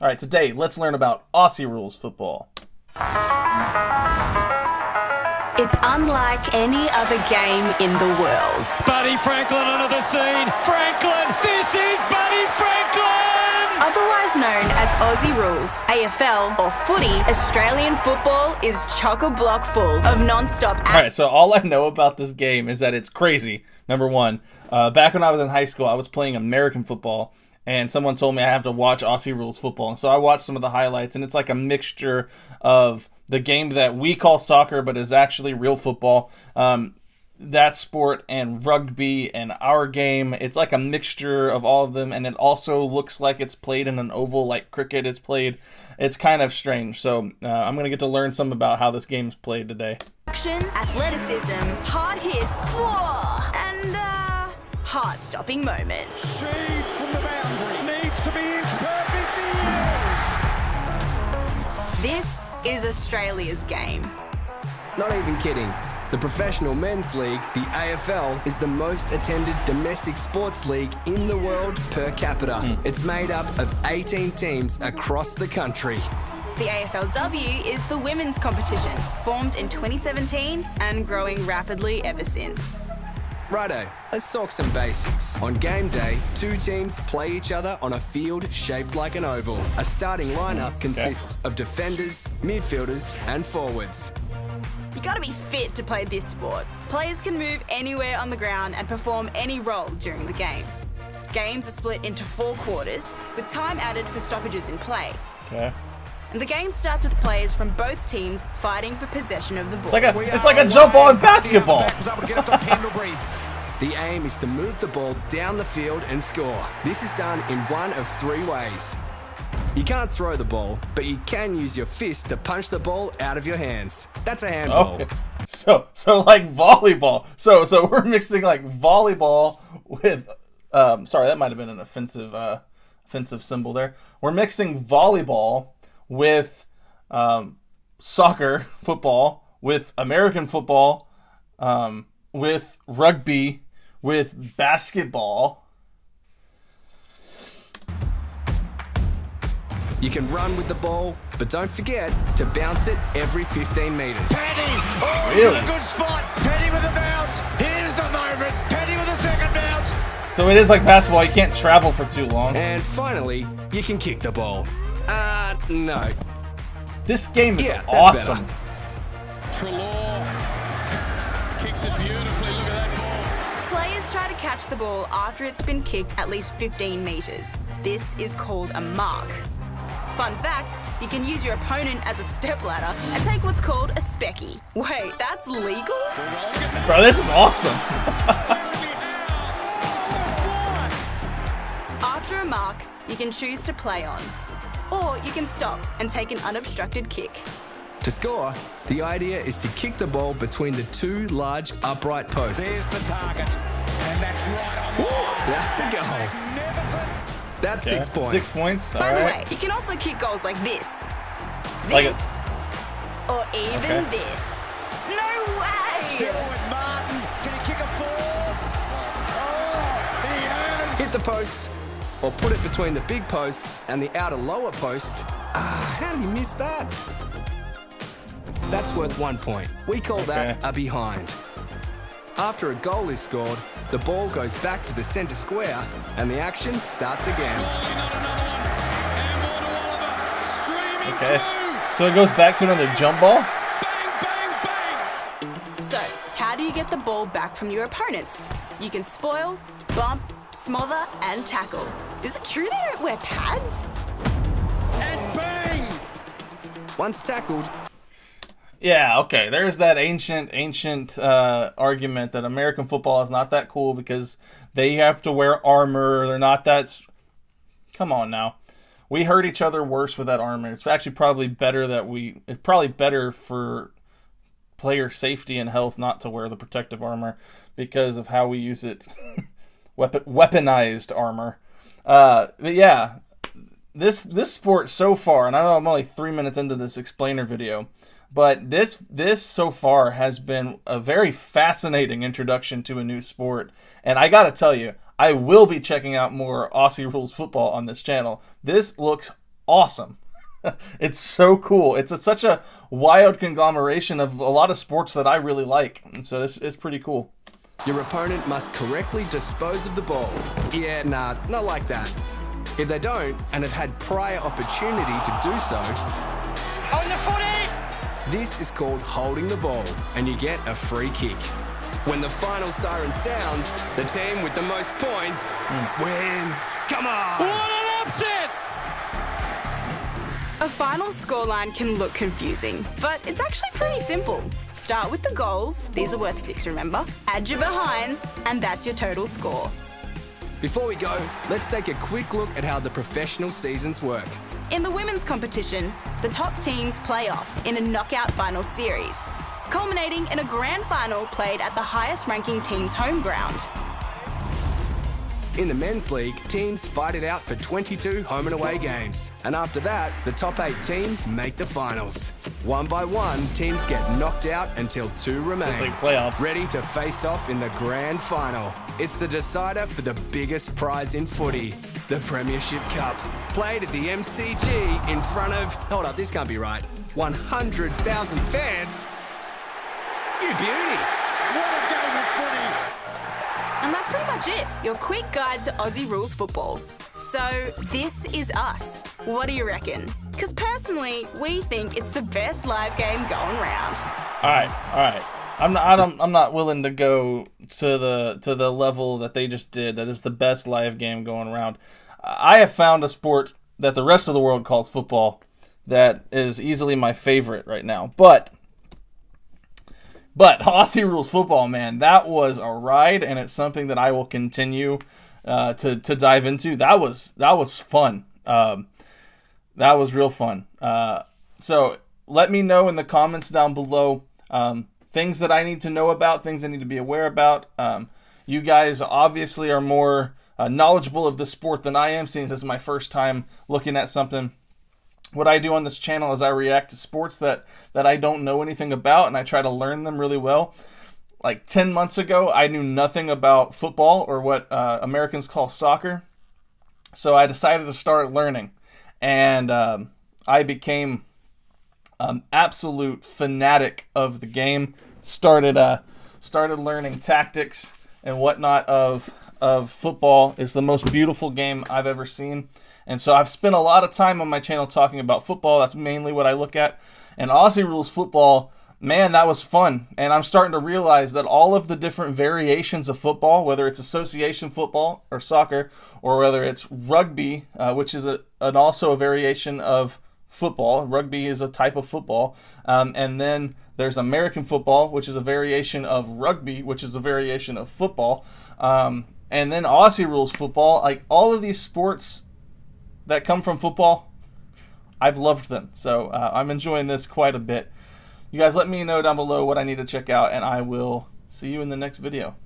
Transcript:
All right, today let's learn about Aussie rules football. It's unlike any other game in the world. Buddy Franklin onto the scene. Franklin, this is Buddy Franklin! Otherwise known as Aussie rules, AFL or footy, Australian football is chock-a-block full of non-stop All right, so all I know about this game is that it's crazy, number one. Back when I was in high school, I was playing American football, and someone told me I have to watch Aussie rules football. And so I watched some of the highlights, and it's like a mixture of the game that we call soccer, but is actually real football, that sport, and rugby, and our game. It's like a mixture of all of them, and it also looks like it's played in an oval like cricket is played. It's kind of strange. So I'm going to get to learn some about how this game's played today. action, athleticism, hard hits, and heart-stopping moments. Received from the boundary. Needs to be inch perfect. This is Australia's game. Not even kidding. The Professional Men's League, the AFL, is the most attended domestic sports league in the world per capita. It's made up of 18 teams across the country. The AFLW is the women's competition, formed in 2017 and growing rapidly ever since. Righto, let's talk some basics. On game day, two teams play each other on a field shaped like an oval. A starting lineup consists of defenders, midfielders, and forwards. You gotta be fit to play this sport. Players can move anywhere on the ground and perform any role during the game. Games are split into 4 quarters, with time added for stoppages in play. Okay. And the game starts with players from both teams fighting for possession of the ball. It's like a jump ball in basketball. The aim is to move the ball down the field and score. This is done in one of 3 ways. You can't throw the ball, but you can use your fist to punch the ball out of your hands. That's a handball. Okay. So like volleyball. So we're mixing like volleyball with sorry, that might have been an offensive symbol there. We're mixing volleyball with soccer, football, with American football, with rugby, with basketball. You can run with the ball, but don't forget to bounce it every 15 metres. Penny! Oh, Really? it's a good spot. Penny with a bounce. Here's the moment. Penny with a second bounce. So it is like basketball. You can't travel for too long. And finally, you can kick the ball. No. This game is Yeah, that's awesome. better. Trelaw kicks it beautifully. Look at that ball. Players try to catch the ball after it's been kicked at least 15 metres. This is called a mark. Fun fact, you can use your opponent as a stepladder and take what's called a specky. Wait, that's legal? Bro, this is awesome. After a mark, you can choose to play on. Or you can stop and take an unobstructed kick. To score, the idea is to kick the ball between the 2 large upright posts. There's the target. And that's right on. That's a goal. Magnificent. That's Okay. 6 points. 6 points. By All the right. way, you can also kick goals like this. Like This. Or even Okay. this. No way! Still with Martin. Can he kick a 4th? Oh, he has. Hit the post, or put it between the big posts and the outer lower post. How did he miss that? That's worth 1 point. We call that Okay. a behind. After a goal is scored, the ball goes back to the centre square and the action starts again. Okay. So it goes back to another jump ball? So, how do you get the ball back from your opponents? You can spoil, bump, smother, and tackle. Is it true they don't wear pads? And bang. Once tackled, Yeah, okay. There's that ancient argument that American football is not that cool because they have to wear armor. They're not that... Come on now. We hurt each other worse with that armor. It's actually probably better it's probably better for player safety and health not to wear the protective armor because of how we use it. Weaponized armor. But yeah, this sport so far, and I know I'm only 3 minutes into this explainer video, but this so far has been a very fascinating introduction to a new sport. And I gotta tell you, I will be checking out more Aussie Rules football on this channel. This looks awesome. It's so cool. It's such a wild conglomeration of a lot of sports that I really like, and so this is pretty cool. Your opponent must correctly dispose of the ball. Yeah, nah, not like that. If they don't, and have had prior opportunity to do so, On the footy! this is called holding the ball, and you get a free kick. When the final siren sounds, the team with the most points wins. Come on! What an upset! A final scoreline can look confusing, but it's actually pretty simple. Start with the goals, these are worth 6, remember? Add your behinds, and that's your total score. Before we go, let's take a quick look at how the professional seasons work. In the women's competition, the top teams play off in a knockout final series, culminating in a grand final played at the highest ranking team's home ground. In the men's league, teams fight it out for 22 home and away games. And after that, the top 8 teams make the finals. One by one, teams get knocked out until 2 remain. It's like playoffs. Ready to face off in the grand final. It's the decider for the biggest prize in footy, the Premiership Cup. Played at the MCG in front of, hold up, this can't be right, 100,000 fans. You beauty. What a game of footy! And that's pretty much it, your quick guide to Aussie rules football. So, this is us. What do you reckon? Because personally, we think it's the best live game going round. All right. I'm not willing to go to the level that they just did. That is the best live game going around. I have found a sport that the rest of the world calls football that is easily my favorite right now. But Aussie rules football, man, that was a ride, and it's something that I will continue to dive into. That was fun. That was real fun. So let me know in the comments down below things that I need to know about, things I need to be aware about. You guys obviously are more knowledgeable of the sport than I am, since this is my first time looking at something. What I do on this channel is I react to sports that I don't know anything about, and I try to learn them really well. Like 10 months ago, I knew nothing about football, or what Americans call soccer. So I decided to start learning, and I became absolute fanatic of the game. Started learning tactics and whatnot of football. It's the most beautiful game I've ever seen. And so I've spent a lot of time on my channel talking about football. That's mainly what I look at. And Aussie rules football, man, that was fun. And I'm starting to realize that all of the different variations of football, whether it's association football or soccer, or whether it's rugby, which is also a variation of football. Rugby is a type of football. And then there's American football, which is a variation of rugby, which is a variation of football. And then Aussie rules football. Like, all of these sports that come from football, I've loved them. So I'm enjoying this quite a bit. You guys let me know down below what I need to check out, and I will see you in the next video.